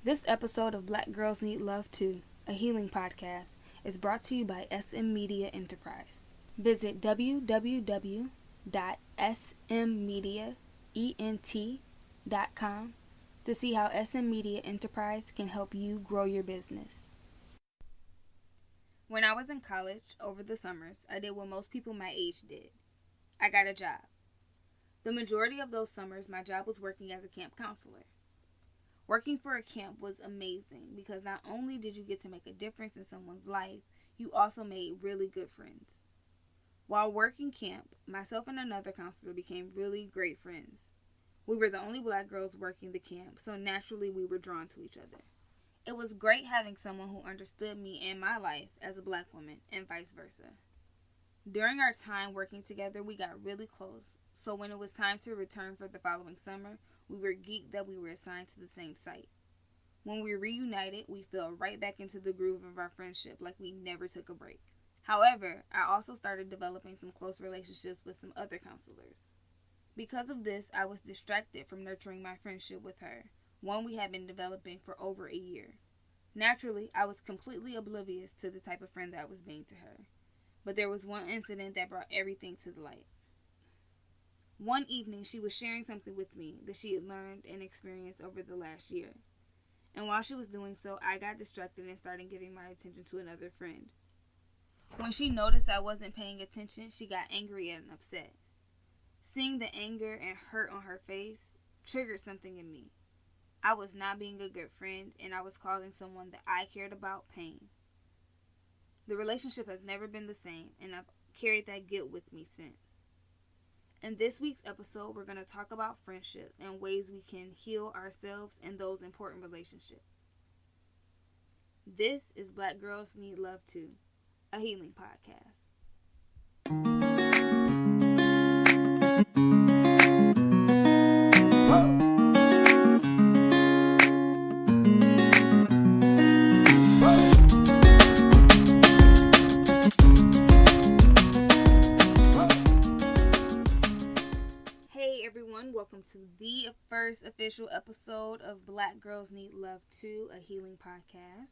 This episode of Black Girls Need Love Too, a healing podcast, is brought to you by SM Media Enterprise. Visit www.smmediaent.com to see how SM Media Enterprise can help you grow your business. When I was in college over the summers, I did what most people my age did. I got a job. The majority of those summers, my job was working as a camp counselor. Working for a camp was amazing because not only did you get to make a difference in someone's life, you also made really good friends. While working camp, myself and another counselor became really great friends. We were the only black girls working the camp, so naturally we were drawn to each other. It was great having someone who understood me and my life as a black woman and vice versa. During our time working together, we got really close, so when it was time to return for the following summer, we were geeked that we were assigned to the same site. When we reunited, we fell right back into the groove of our friendship like we never took a break. However, I also started developing some close relationships with some other counselors. Because of this, I was distracted from nurturing my friendship with her, one we had been developing for over a year. Naturally, I was completely oblivious to the type of friend that I was being to her. But there was one incident that brought everything to the light. One evening, she was sharing something with me that she had learned and experienced over the last year. And while she was doing so, I got distracted and started giving my attention to another friend. When she noticed I wasn't paying attention, she got angry and upset. Seeing the anger and hurt on her face triggered something in me. I was not being a good friend, and I was causing someone that I cared about pain. The relationship has never been the same, and I've carried that guilt with me since. In this week's episode, we're going to talk about friendships and ways we can heal ourselves and those important relationships. This is Black Girls Need Love Too, a healing podcast. Welcome to the first official episode of Black Girls Need Love Too, a healing podcast.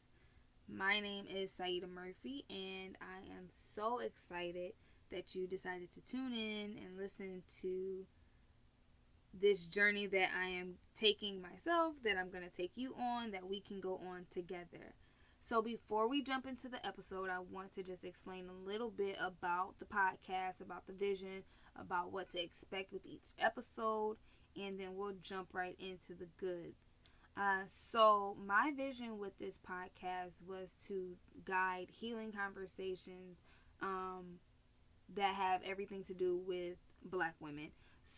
My name is Saidah Murphy, and I am so excited that you decided to tune in and listen to this journey that I am taking myself, that I'm going to take you on, that we can go on together. So before we jump into the episode, I want to just explain a little bit about the podcast, about the vision, about what to expect with each episode, and then we'll jump right into the goods. So my vision with this podcast was to guide healing conversations that have everything to do with black women.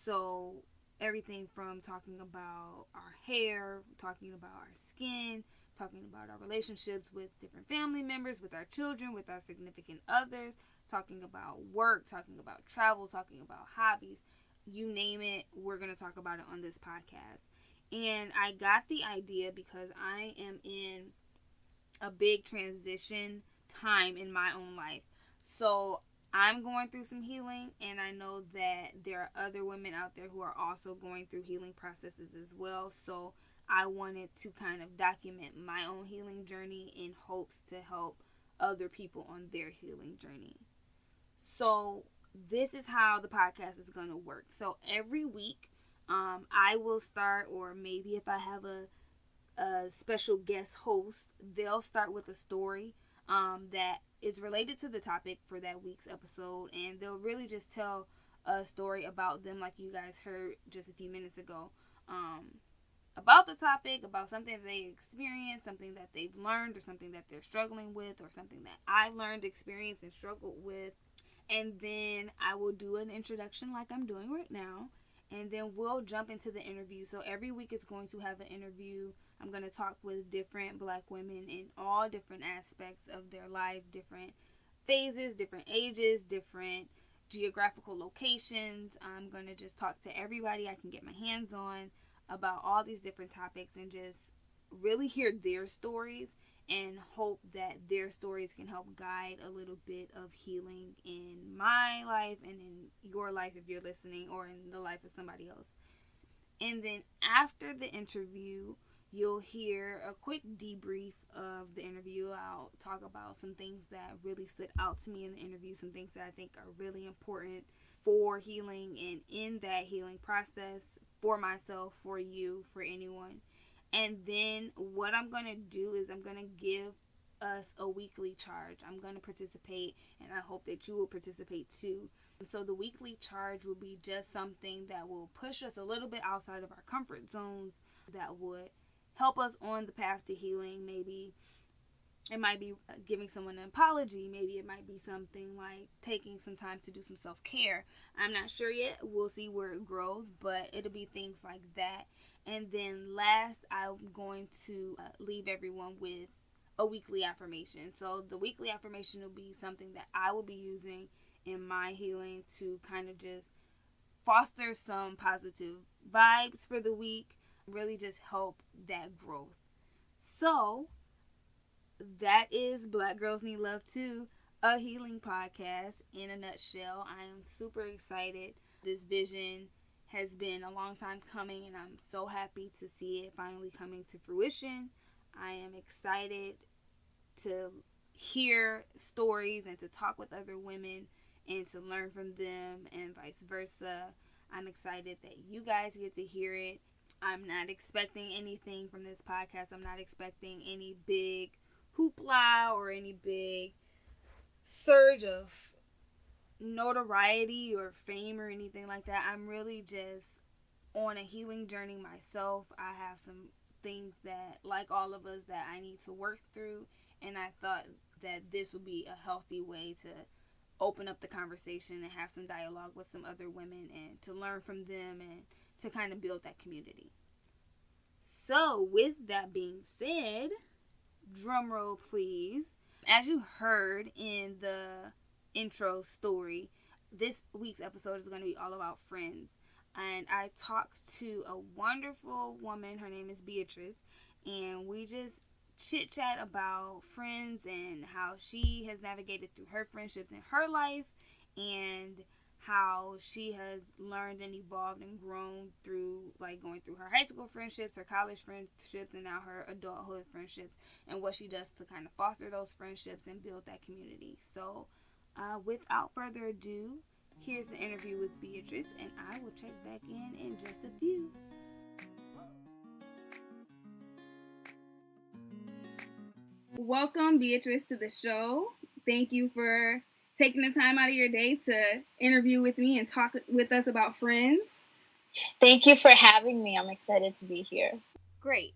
So everything from talking about our hair, talking about our skin, talking about our relationships with different family members, with our children, with our significant others, talking about work, talking about travel, talking about hobbies, you name it, we're going to talk about it on this podcast. And I got the idea because I am in a big transition time in my own life. So I'm going through some healing, and I know that there are other women out there who are also going through healing processes as well. So I wanted to kind of document my own healing journey in hopes to help other people on their healing journey. So this is how the podcast is going to work. So every week, I will start, or maybe if I have a special guest host, they'll start with a story that is related to the topic for that week's episode, and they'll really just tell a story about them, like you guys heard just a few minutes ago, about the topic, about something that they experienced, something that they've learned, or something that they're struggling with, or something that I learned, experienced, and struggled with. And then I will do an introduction like I'm doing right now. And then we'll jump into the interview. So every week it's going to have an interview. I'm going to talk with different black women in all different aspects of their life, different phases, different ages, different geographical locations. I'm going to just talk to everybody I can get my hands on about all these different topics and just really hear their stories and hope that their stories can help guide a little bit of healing in my life and in your life if you're listening, or in the life of somebody else. And then after the interview, You'll hear a quick debrief of the interview. I'll talk about some things that really stood out to me in the interview, some things that I think are really important for healing and in that healing process for myself, for you, for anyone. And then what I'm going to do is I'm going to give us a weekly charge. I'm going to participate, and I hope that you will participate too. So the weekly charge will be just something that will push us a little bit outside of our comfort zones, that would help us on the path to healing. Maybe it might be giving someone an apology. Maybe it might be something like taking some time to do some self-care. I'm not sure yet. We'll see where it grows, but it'll be things like that. And then last, I'm going to leave everyone with a weekly affirmation. So the weekly affirmation will be something that I will be using in my healing to kind of just foster some positive vibes for the week, really just help that growth. So that is Black Girls Need Love Too, a healing podcast in a nutshell. I am super excited. This vision has been a long time coming, and I'm so happy to see it finally coming to fruition. I am excited to hear stories and to talk with other women and to learn from them and vice versa. I'm excited that you guys get to hear it. I'm not expecting anything from this podcast. I'm not expecting any big hoopla or any big surge of notoriety or fame or anything like that. I'm really just on a healing journey myself. I have some things that, like all of us, that I need to work through, and I thought that this would be a healthy way to open up the conversation and have some dialogue with some other women and to learn from them and to kind of build that community. So with that being said, drum roll please. As you heard in the intro story, this week's episode is going to be all about friends. And I talked to a wonderful woman. Her name is Beatriz. And we just chit chat about friends and how she has navigated through her friendships in her life and how she has learned and evolved and grown through, like, going through her high school friendships, her college friendships, and now her adulthood friendships, and what she does to kind of foster those friendships and build that community. So without further ado, here's the interview with Beatriz, and I will check back in just a few. Welcome, Beatriz, to the show. Thank you for taking the time out of your day to interview with me and talk with us about friends. Thank you for having me. I'm excited to be here. Great.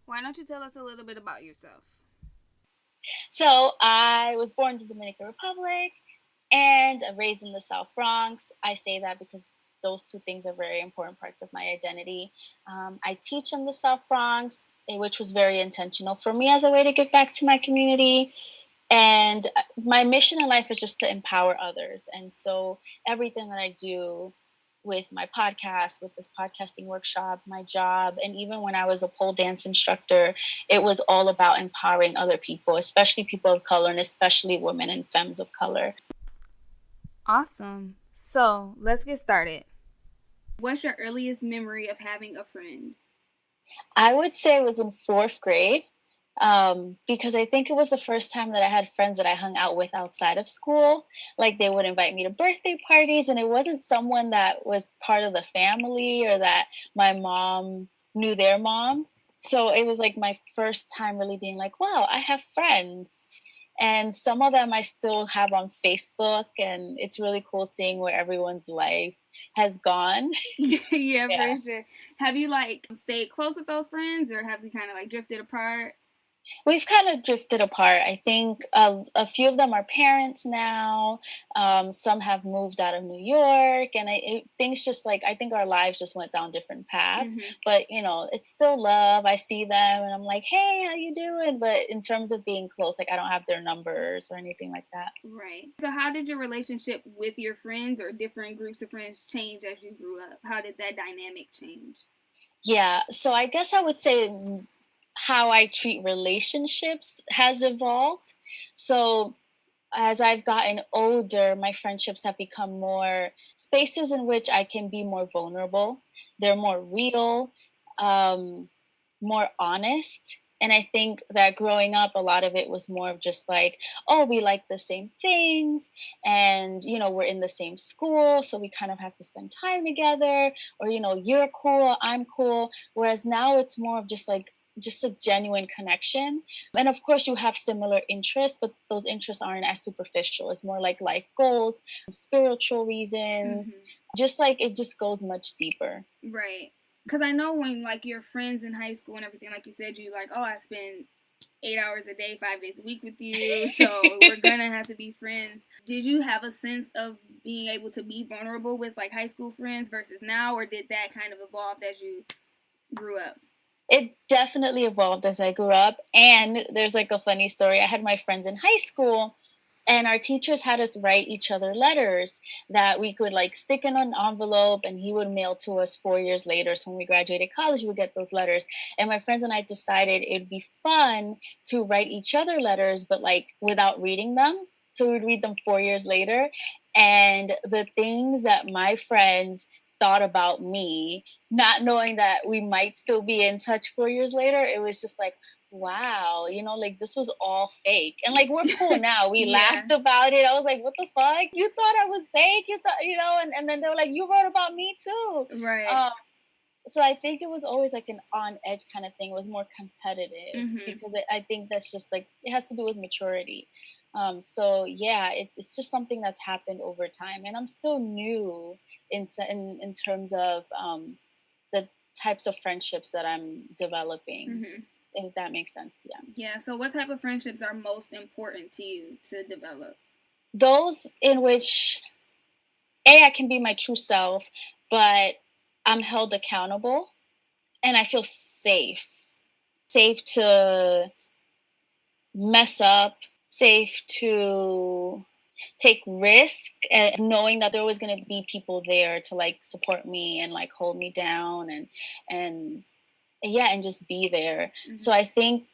Why don't you tell us a little bit about yourself? So I was born in the Dominican Republic and raised in the South Bronx. I say that because those two things are very important parts of my identity. I teach in the South Bronx, which was very intentional for me as a way to give back to my community. And my mission in life is just to empower others. And so everything that I do with my podcast, with this podcasting workshop, my job, and even when I was a pole dance instructor, it was all about empowering other people, especially people of color and especially women and femmes of color. Awesome. So let's get started. What's your earliest memory of having a friend? I would say it was in 4th grade. Because I think it was the first time that I had friends that I hung out with outside of school. Like, they would invite me to birthday parties, and it wasn't someone that was part of the family or that my mom knew their mom. So it was like my first time really being like, wow, I have friends. And some of them I still have on Facebook, and it's really cool seeing where everyone's life has gone. Yeah, for sure. Have you stayed close with those friends, or have you kind of drifted apart? We've kind of drifted apart. I think a few of them are parents now. Some have moved out of New York, and things just I think our lives just went down different paths. Mm-hmm. But it's still love. I see them, and I'm like, "Hey, how you doing?" But in terms of being close, I don't have their numbers or anything like that. Right. So, how did your relationship with your friends or different groups of friends change as you grew up? How did that dynamic change? Yeah. So I guess I would say how I treat relationships has evolved. So as I've gotten older, my friendships have become more spaces in which I can be more vulnerable. They're more real. more honest. And I think that growing up, a lot of it was more of just like, oh, we like the same things, and we're in the same school, so we kind of have to spend time together, or you're cool, I'm cool. Whereas now it's more of just a genuine connection. And of course, you have similar interests, but those interests aren't as superficial. It's more like life goals, spiritual reasons, just like it just goes much deeper. Right. Because I know when, like, your friends in high school and everything, like you said, you like, oh, I spend 8 hours a day, 5 days a week with you, so we're gonna have to be friends. Did you have a sense of being able to be vulnerable with, like, high school friends versus now, or did that kind of evolve as you grew up? It definitely evolved as I grew up. And there's like a funny story. I had my friends in high school, and our teachers had us write each other letters that we could like stick in an envelope, and he would mail to us 4 years later. So when we graduated college, we would get those letters. And my friends and I decided it'd be fun to write each other letters, but like without reading them. So we'd read them 4 years later. And the things that my friends thought about me, not knowing that we might still be in touch 4 years later, it was just like, wow, like this was all fake. And like we're cool now. We laughed about it. I was like, what the fuck? You thought I was fake? You thought, and then they were like, you wrote about me too. Right. So I think it was always like an on edge kind of thing. It was more competitive because I think that's just like, it has to do with maturity. So yeah, it's just something that's happened over time, and I'm still new in terms of the types of friendships that I'm developing. If that makes sense. Yeah. So what type of friendships are most important to you to develop? Those in which I can be my true self, but I'm held accountable and I feel safe to mess up, safe to take risk, and knowing that there was going to be people there to like support me and like hold me down and just be there. So I think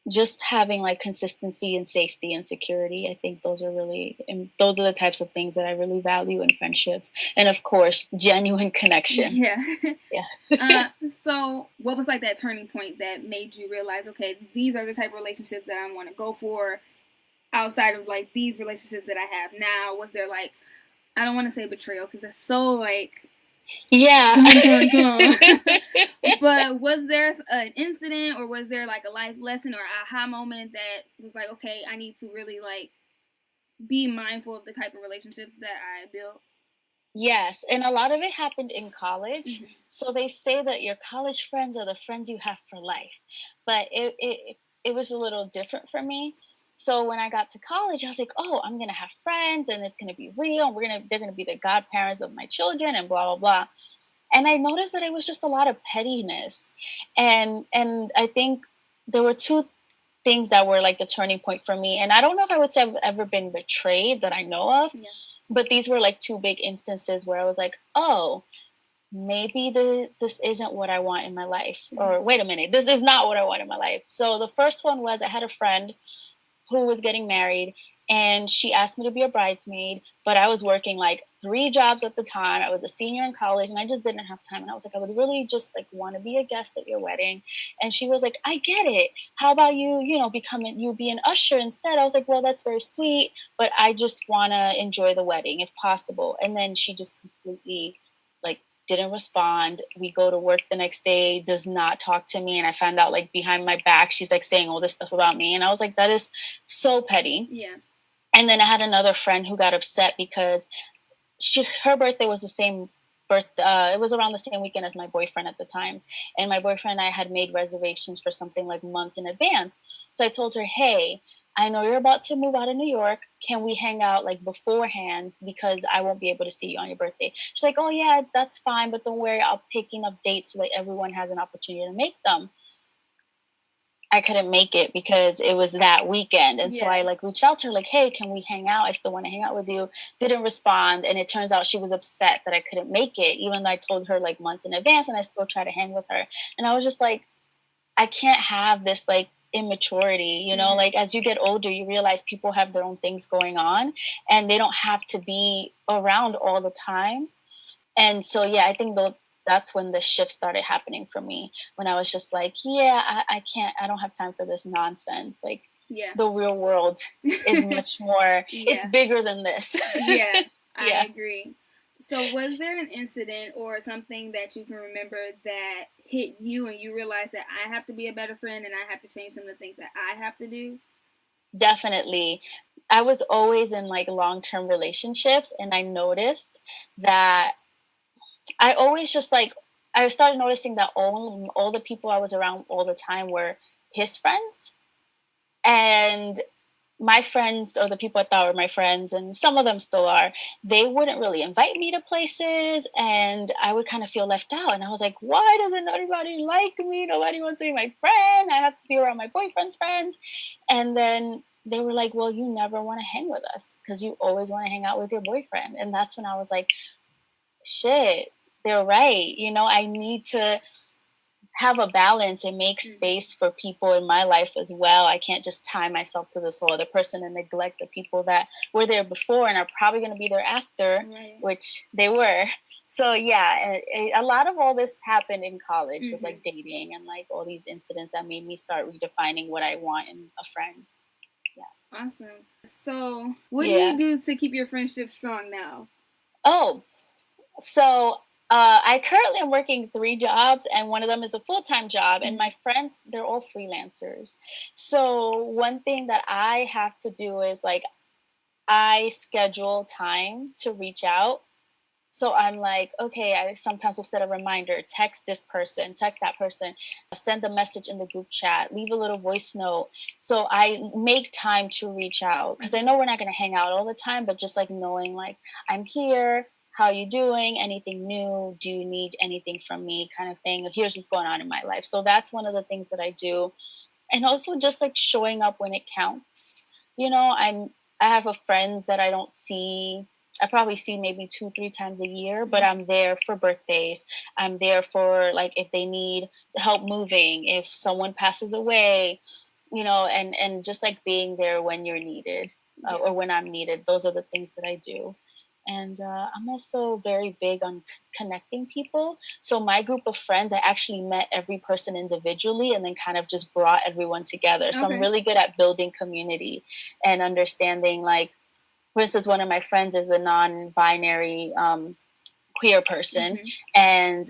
just having like consistency and safety and security, I think those are the types of things that I really value in friendships. And of course, genuine connection. So what was like that turning point that made you realize, okay, these are the type of relationships that I want to go for outside of like these relationships that I have now? Was there like, I don't want to say betrayal because that's so like, but was there an incident, or was there like a life lesson or aha moment that was like, okay, I need to really like be mindful of the type of relationships that I build? Yes, and a lot of it happened in college. So they say that your college friends are the friends you have for life, but it was a little different for me. So when I got to college, I was like, oh, I'm gonna have friends, and it's gonna be real. They're gonna be the godparents of my children, and blah blah blah. And I noticed that it was just a lot of pettiness, and I think there were two things that were like the turning point for me. And I don't know if I would say I've ever been betrayed that I know of, but these were like two big instances where I was like, oh, maybe this isn't what I want in my life, or wait a minute, this is not what I want in my life. So the first one was I had a friend who was getting married, and she asked me to be a bridesmaid, but I was working like 3 jobs at the time. I was a senior in college, and I just didn't have time. And I was like, I would really just like want to be a guest at your wedding. And she was like, I get it. How about you be an usher instead? I was like, well, that's very sweet, but I just want to enjoy the wedding if possible. And then she just completely like didn't respond. We go to work the next day, does not talk to me. And I found out like behind my back, she's like saying all this stuff about me. And I was like, that is so petty. Yeah. And then I had another friend who got upset because her birthday was the same it was around the same weekend as my boyfriend at the times. And my boyfriend and I had made reservations for something like months in advance. So I told her, hey, I know you're about to move out of New York. Can we hang out like beforehand, because I won't be able to see you on your birthday? She's like, oh yeah, that's fine, but don't worry, I'll pick enough dates so that everyone has an opportunity to make them. I couldn't make it because it was that weekend. And so I like reached out to her like, hey, can we hang out? I still want to hang out with you. Didn't respond. And it turns out she was upset that I couldn't make it, even though I told her like months in advance, and I still try to hang with her. And I was just like, I can't have this like immaturity, like as you get older, you realize people have their own things going on and they don't have to be around all the time. And so, yeah, I think that's when the shift started happening for me. When I was just like, yeah, I can't, I don't have time for this nonsense. Like, Yeah. the real world is much more, it's bigger than this. Yeah, I agree. So was there an incident or something that you can remember that hit you and you realized that I have to be a better friend and I have to change some of the things that I have to do? Definitely. I was always in like long-term relationships, and I noticed that I always just like, I started noticing that all the people I was around all the time were his friends. And my friends, or the people I thought were my friends, and some of them still are, they wouldn't really invite me to places, and I would kind of feel left out. And I was like, why doesn't anybody like me? Nobody wants to be my friend. I have to be around my boyfriend's friends. And then they were like, well, you never want to hang with us because you always want to hang out with your boyfriend. And that's when I was like, shit, they're right. You know, I need to have a balance and make space for people in my life as well. I can't just tie myself to this whole other person and neglect the people that were there before and are probably going to be there after, which they were. So yeah, a lot of all this happened in college with like dating and like all these incidents that made me start redefining what I want in a friend. Yeah. Awesome. So what do you do to keep your friendship strong now? Oh, so I currently am working 3 jobs, and one of them is a full-time job, and my friends, they're all freelancers. So one thing that I have to do is like, I schedule time to reach out. So I'm like, okay, I sometimes will set a reminder, text this person, text that person, send a message in the group chat, leave a little voice note. So I make time to reach out because I know we're not going to hang out all the time, but just like knowing like I'm here, how are you doing, anything new, do you need anything from me, kind of thing. Here's what's going on in my life. So that's one of the things that I do. And also just like showing up when it counts. You know, I have friends that I don't see. I probably see maybe 2-3 times a year, but I'm there for birthdays. I'm there for like if they need help moving, if someone passes away, you know, and just like being there when you're needed or when I'm needed. Those are the things that I do. And I'm also very big on connecting people. So my group of friends, I actually met every person individually and then kind of just brought everyone together. So I'm really good at building community and understanding, like, for instance, one of my friends is a non-binary queer person and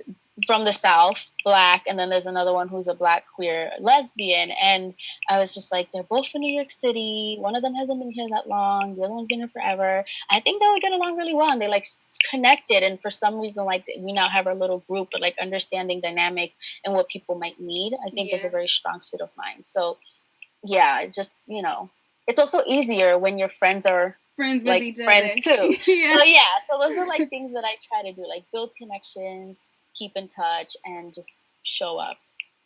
from the South, Black, and then there's another one who's a Black queer lesbian. And I was just like, they're both from New York City. One of them hasn't been here that long. The other one's been here forever. I think they would get along really well. And they like connected. And for some reason, like we now have our little group, but like understanding dynamics and what people might need, I think is a very strong suit of mine. So yeah, just, you know, it's also easier when your friends are friends with like each friends other. too. So yeah, so those are like things that I try to do, like build connections, keep in touch, and just show up.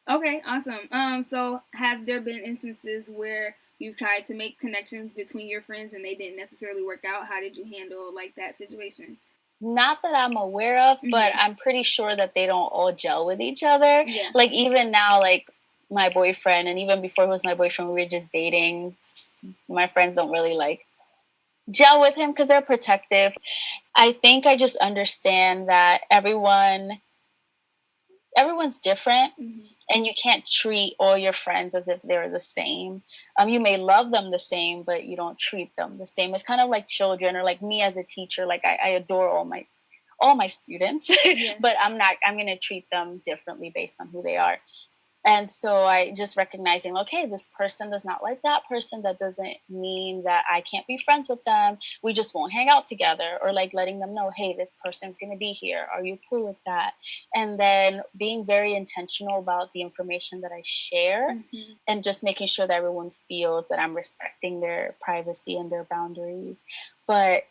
Okay, awesome. So have there been instances where you've tried to make connections between your friends and they didn't necessarily work out? How did you handle like that situation? Not that I'm aware of, but I'm pretty sure that they don't all gel with each other. Like even now, like my boyfriend, and even before he was my boyfriend, we were just dating. My friends don't really like gel with him because they're protective. I think I just understand that everyone's different, and you can't treat all your friends as if they're the same. You may love them the same, but you don't treat them the same. It's kind of like children, or like me as a teacher. Like I adore all my students, but I'm going to treat them differently based on who they are. And so I just recognizing, okay, this person does not like that person. That doesn't mean that I can't be friends with them. We just won't hang out together. Or like letting them know, hey, this person's going to be here. Are you cool with that? And then being very intentional about the information that I share and just making sure that everyone feels that I'm respecting their privacy and their boundaries. But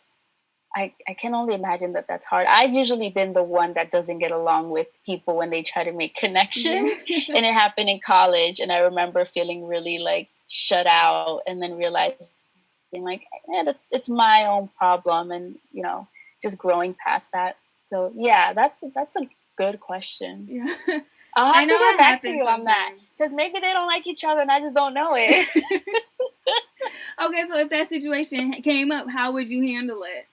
I can only imagine that that's hard. I've usually been the one that doesn't get along with people when they try to make connections. And it happened in college. And I remember feeling really like shut out and then realizing like, it's my own problem. And, you know, just growing past that. So yeah, that's a good question. Yeah. I'll have to get back to you on that because maybe they don't like each other and I just don't know it. Okay, so if that situation came up, how would you handle it?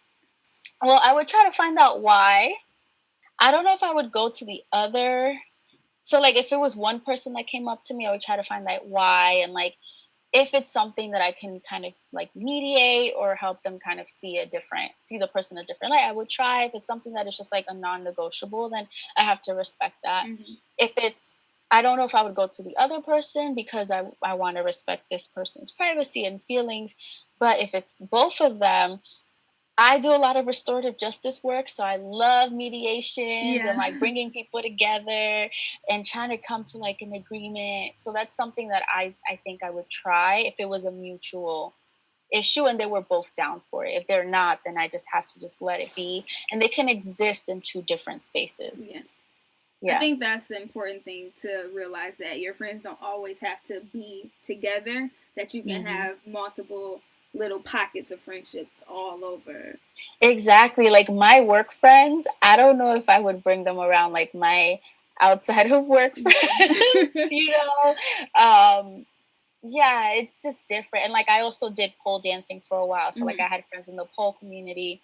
Well, I would try to find out why. I don't know if I would go to the other. So like if it was one person that came up to me, I would try to find like why, and like if it's something that I can kind of like mediate or help them kind of see the person a different light, I would try. If it's something that is just like a non-negotiable, then I have to respect that. Mm-hmm. If it's, I don't know if I would go to the other person because I want to respect this person's privacy and feelings. But if it's both of them, I do a lot of restorative justice work, so I love mediations and like bringing people together and trying to come to like an agreement. So that's something that I think I would try if it was a mutual issue and they were both down for it. If they're not, then I just have to just let it be, and they can exist in two different spaces. I think that's the important thing to realize, that your friends don't always have to be together, that you can have multiple little pockets of friendships all over. Exactly. Like my work friends, I don't know if I would bring them around like my outside of work friends, yeah, it's just different. And like I also did pole dancing for a while, so like I had friends in the pole community,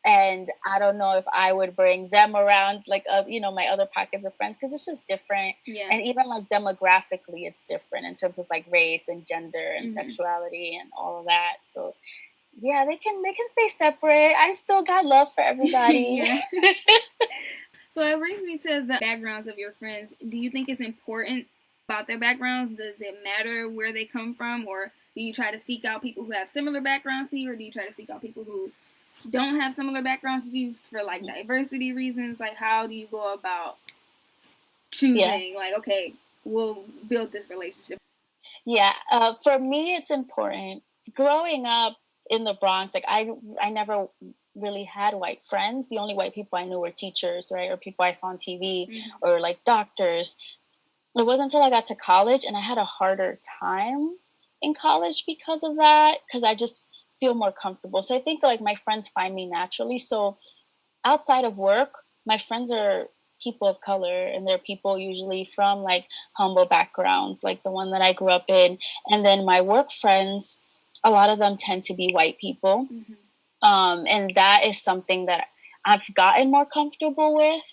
and I don't know if I would bring them around like my other pockets of friends, because it's just different. And even like demographically it's different in terms of like race and gender and sexuality and all of that. So yeah, they can stay separate. I still got love for everybody. So it brings me to the backgrounds of your friends. Do you think it's important about their backgrounds? Does it matter where they come from, or do you try to seek out people who have similar backgrounds to you, or do you try to seek out people who don't have similar backgrounds to you for like diversity reasons? Like, how do you go about choosing like, okay, we'll build this relationship? For me it's important. Growing up in the Bronx, like I never really had white friends. The only white people I knew were teachers, right, or people I saw on TV, or like doctors. It wasn't until I got to college, and I had a harder time in college because of that, because I just feel more comfortable. So I think like my friends find me naturally. So outside of work, my friends are people of color, and they're people usually from like humble backgrounds, like the one that I grew up in. And then my work friends, a lot of them tend to be white people. And that is something that I've gotten more comfortable with,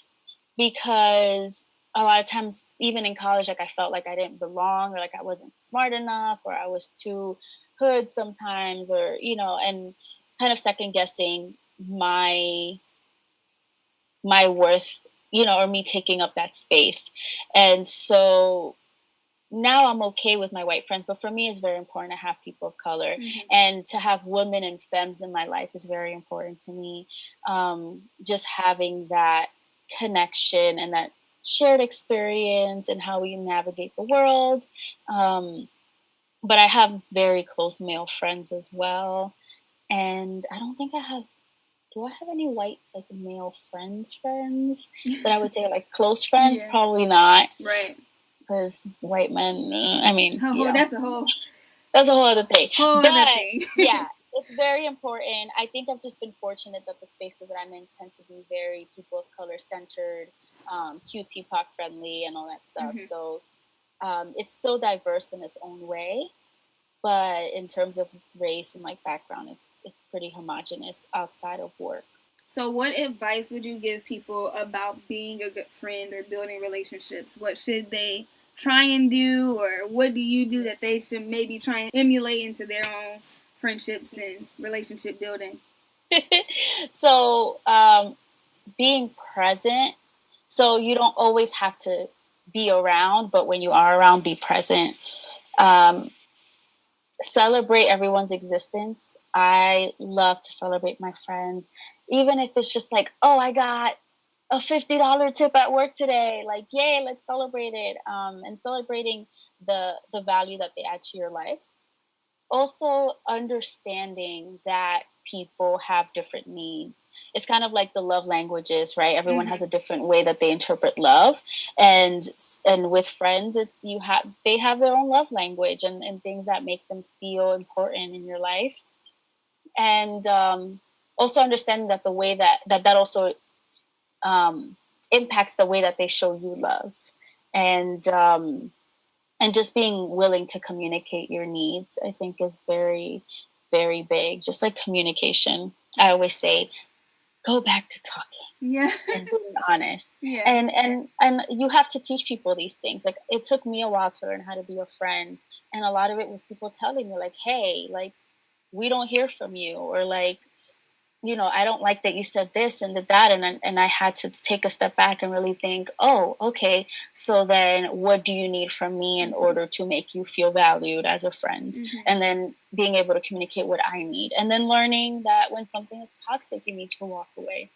because a lot of times, even in college, like I felt like I didn't belong, or like I wasn't smart enough, or I was too hood sometimes, or, and kind of second guessing my worth, or me taking up that space. And so now I'm okay with my white friends, but for me, it's very important to have people of color, and to have women and femmes in my life is very important to me. Just having that connection and that shared experience and how we navigate the world. But I have very close male friends as well. And I don't think do I have any white like male friends that I would say like close friends? Probably not. Right. Because white men, I mean, that's a whole other thing. Yeah, it's very important. I think I've just been fortunate that the spaces that I'm in tend to be very people of color centered, QT-POC friendly, and all that stuff. So it's still diverse in its own way, but in terms of race and like background, it's pretty homogenous outside of work. So what advice would you give people about being a good friend or building relationships? What should they try and do, or what do you do that they should maybe try and emulate into their own friendships and relationship building? So being present. So you don't always have to be around, but when you are around, be present. Celebrate everyone's existence. I love to celebrate my friends, even if it's just like, oh, I got a $50 tip at work today. Like, yay, let's celebrate it. And celebrating the value that they add to your life. Also understanding that people have different needs. It's kind of like the love languages, right? Everyone has a different way that they interpret love. And with friends, they have their own love language and things that make them feel important in your life. And also understanding that the way that also impacts the way that they show you love. And just being willing to communicate your needs, I think, is very, very big. Just like communication. I always say go back to talking. Yeah. And being honest. Yeah. And you have to teach people these things. Like, it took me a while to learn how to be a friend. And a lot of it was people telling me, like, hey, like, we don't hear from you, or like, I don't like that you said this and did that. And I had to take a step back and really think, oh, okay, so then what do you need from me in order to make you feel valued as a friend? And then being able to communicate what I need. And then learning that when something is toxic, you need to walk away.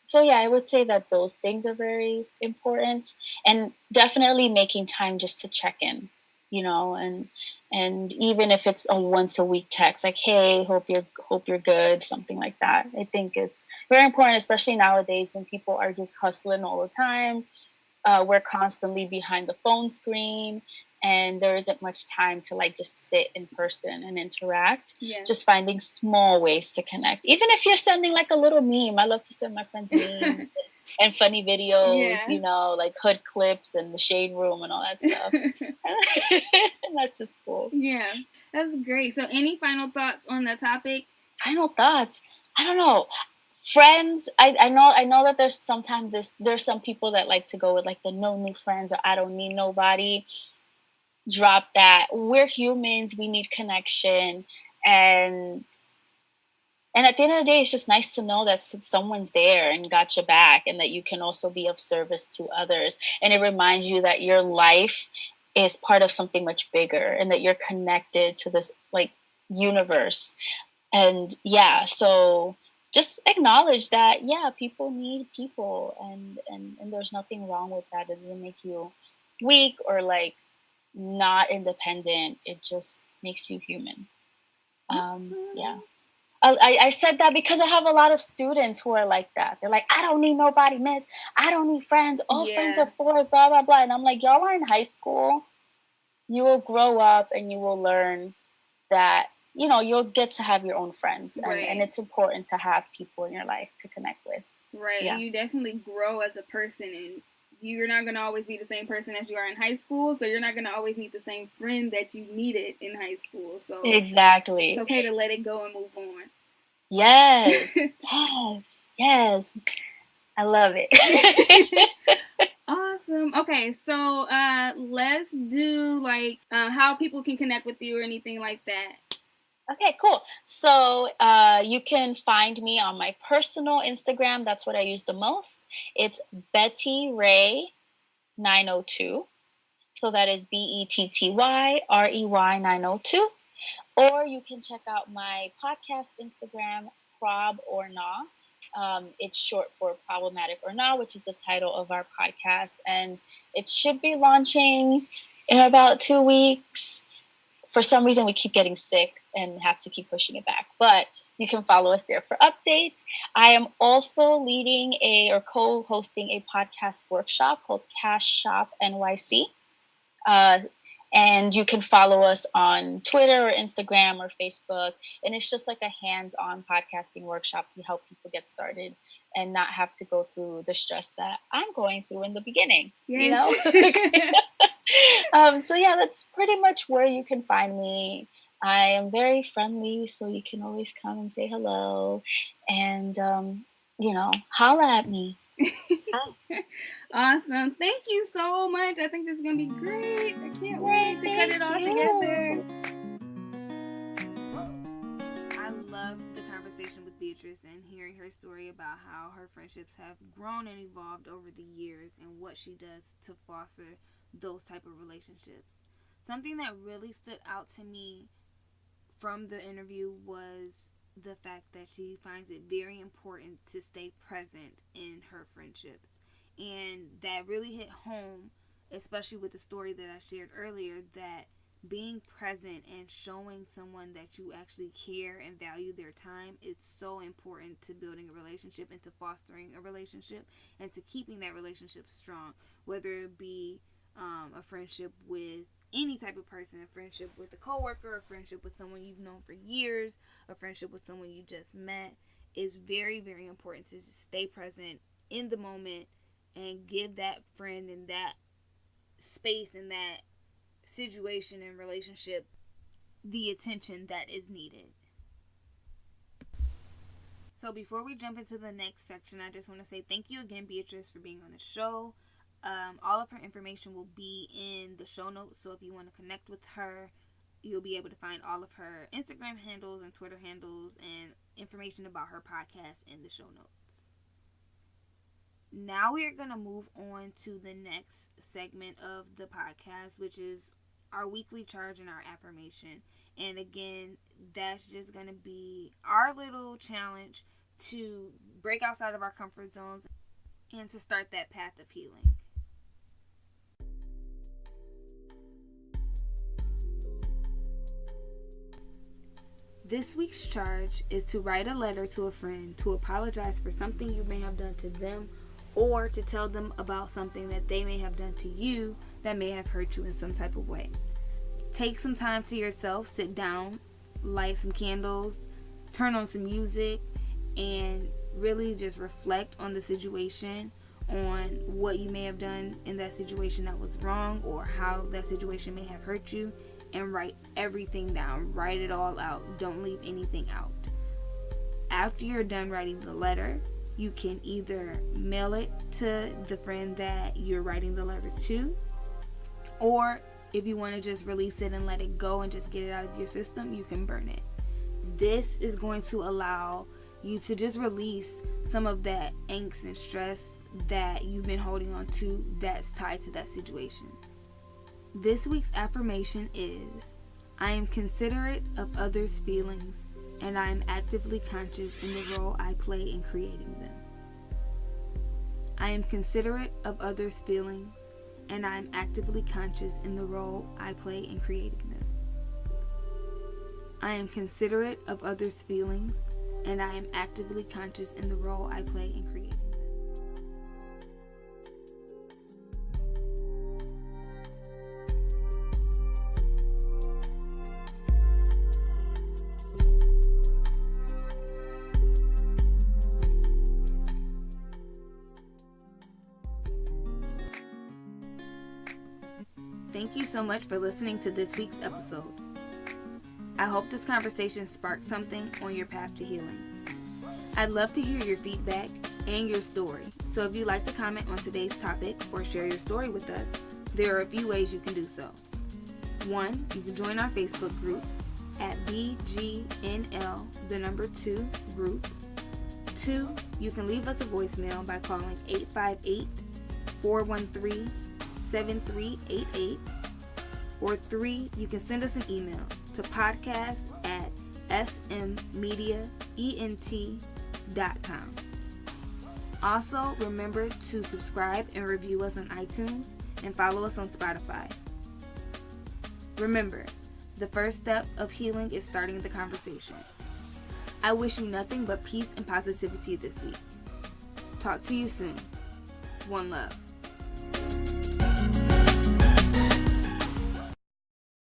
So yeah, I would say that those things are very important, and definitely making time just to check in, and even if it's a once a week text, like, hey, hope you're good, something like that. I think it's very important, especially nowadays when people are just hustling all the time. We're constantly behind the phone screen, and there isn't much time to like just sit in person and interact. Yeah. Just finding small ways to connect, even if you're sending like a little meme. I love to send my friends memes and funny videos, like hood clips and the shade room and all that stuff. And that's just cool. Yeah, that's great. So any final thoughts on the topic? Final thoughts? I don't know. Friends, I know that there's some people that like to go with like the no new friends, or I don't need nobody. Drop that. We're humans. We need connection. And at the end of the day, it's just nice to know that someone's there and got your back, and that you can also be of service to others. And it reminds you that your life is part of something much bigger, and that you're connected to this like universe. And yeah, so just acknowledge that, yeah, people need people, and there's nothing wrong with that. It doesn't make you weak or like not independent. It just makes you human. Yeah. I said that because I have a lot of students who are like that. They're like, I don't need nobody, miss. I don't need friends. All friends are fours, blah, blah, blah. And I'm like, y'all are in high school. You will grow up and you will learn that, you'll get to have your own friends. And it's important to have people in your life to connect with. Right. Yeah. You definitely grow as a person, and you're not going to always be the same person as you are in high school. So you're not going to always need the same friend that you needed in high school. So exactly. It's okay to let it go and move on. Yes. yes. I love it. Awesome. Okay, so let's do like how people can connect with you or anything like that. Okay, cool. So you can find me on my personal Instagram. That's what I use the most. It's Betty Ray 902. So that is BETTYREY 902. Or you can check out my podcast Instagram, Prob or Nah. It's short for Problematic or Nah, which is the title of our podcast. And it should be launching in about 2 weeks. For some reason, we keep getting sick and have to keep pushing it back. But you can follow us there for updates. I am also leading co-hosting a podcast workshop called Cash Shop NYC. And you can follow us on Twitter or Instagram or Facebook. And it's just like a hands-on podcasting workshop to help people get started and not have to go through the stress that I'm going through in the beginning. Yes. So yeah, that's pretty much where you can find me. I am very friendly, so you can always come and say hello and, holla at me. Awesome. Thank you so much. I think this is going to be great. I can't wait to cut it all together. I loved the conversation with Beatriz and hearing her story about how her friendships have grown and evolved over the years and what she does to foster those type of relationships. Something that really stood out to me from the interview was the fact that she finds it very important to stay present in her friendships. And that really hit home, especially with the story that I shared earlier, that being present and showing someone that you actually care and value their time is so important to building a relationship and to fostering a relationship and to keeping that relationship strong, whether it be a friendship with any type of person, a friendship with a coworker, a friendship with someone you've known for years, a friendship with someone you just met. Is very, very important to just stay present in the moment and give that friend in that space, in that situation and relationship, the attention that is needed. So before we jump into the next section, I just want to say thank you again, Beatriz, for being on the show. All of her information will be in the show notes, so if you want to connect with her, you'll be able to find all of her Instagram handles and Twitter handles and information about her podcast in the show notes. Now we are going to move on to the next segment of the podcast, which is our weekly charge and our affirmation. And again, that's just going to be our little challenge to break outside of our comfort zones and to start that path of healing. This week's charge is to write a letter to a friend to apologize for something you may have done to them, or to tell them about something that they may have done to you that may have hurt you in some type of way. Take some time to yourself, sit down, light some candles, turn on some music, and really just reflect on the situation, on what you may have done in that situation that was wrong, or how that situation may have hurt you, and write everything down. Write it all out. Don't leave anything out. After you're done writing the letter, you can either mail it to the friend that you're writing the letter to, or if you want to just release it and let it go and just get it out of your system, you can burn it. This is going to allow you to just release some of that angst and stress that you've been holding on to that's tied to that situation. This week's affirmation is, I am considerate of others' feelings, and I am actively conscious in the role I play in creating them. I am considerate of others' feelings, and I am actively conscious in the role I play in creating them. I am considerate of others' feelings, and I am actively conscious in the role I play in creating them. Thank you so much for listening to this week's episode. I hope this conversation sparked something on your path to healing. I'd love to hear your feedback and your story, so if you'd like to comment on today's topic or share your story with us, there are a few ways you can do so. 1, you can join our Facebook group at BGNL, the number 2 group. 2, you can leave us a voicemail by calling 858-413-7388. Or 3, you can send us an email to podcast@smediaent.com. Also, remember to subscribe and review us on iTunes and follow us on Spotify. Remember, the first step of healing is starting the conversation. I wish you nothing but peace and positivity this week. Talk to you soon. One love.